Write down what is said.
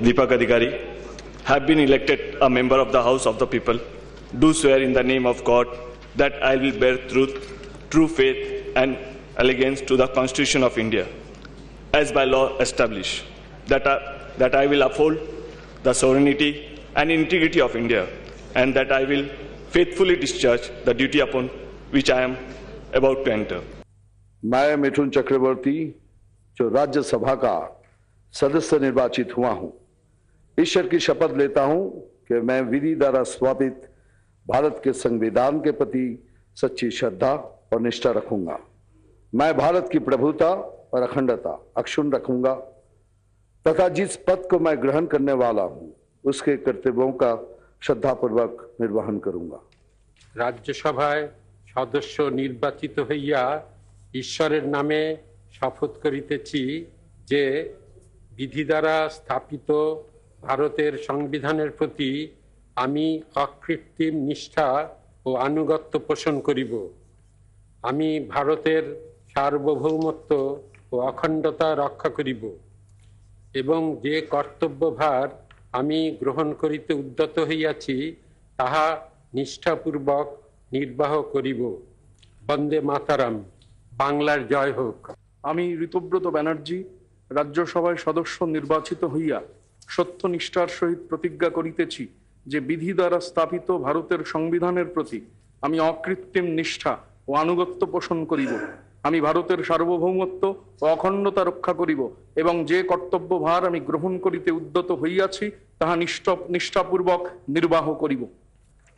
Deepak Adhikari, have been elected a member of the House of the People, do swear in the name of God that I will bear truth, true faith and allegiance to the Constitution of India, as by law established, that I will uphold the sovereignty and integrity of India, and that I will faithfully discharge the duty upon which I am about to enter. मैं मिथुन चक्रवर्ती, जो राज्यसभा का सदस्य निर्वाचित हुआ हूं, ईश्वर की शपथ लेता हूं कि मैं विधि द्वारा स्थापित भारत के संविधान के प्रति सच्ची श्रद्धा और निष्ठा रखूंगा। मैं भारत की प्रभुता और अखंडता अक्षुण्ण रखूंगा तथा जिस पद को मैं ग्रहण करने वाला हूं उसके कर्तव्यों का श्रद्धापूर्वक निर्वहन करूंगा। राज्यसभाয় সদস্য নির্বাচিত হইয়া ঈশ্বরের নামে শপথ করিতেছি যে বিধি দ্বারা স্থাপিত ভারতের সংবিধানের প্রতি আমি অকৃত্রিম নিষ্ঠা ও আনুগত্য পোষণ করিব। আমি ভারতের সার্বভৌমত্ব ও অখণ্ডতা রক্ষা করিব এবং যে কর্তব্যভার আমি গ্রহণ করিতে উদ্যত হইয়াছি তাহা নিষ্ঠাপূর্বক নির্বাহ করিব। বন্দে মাতারাম। বাংলার জয় হোক। আমি ঋতব্রত ব্যানার্জি রাজ্যসভায় সদস্য নির্বাচিত হইয়া সত্যনিষ্ঠার সহিত প্রতিজ্ঞা করিতেছি যে বিধি দ্বারা স্থাপিত ভারতের সংবিধানের প্রতি আমি অকৃত্রিম নিষ্ঠা ও আনুগত্য পোষণ করিব। আমি ভারতের সার্বভৌমত্ব ও অখণ্ডতা রক্ষা করিব এবং যে কর্তব্যভার আমি গ্রহণ করিতে উদ্যত হইয়াছি তাহা নিষ্ঠাপূর্বক নির্বাহ করিব।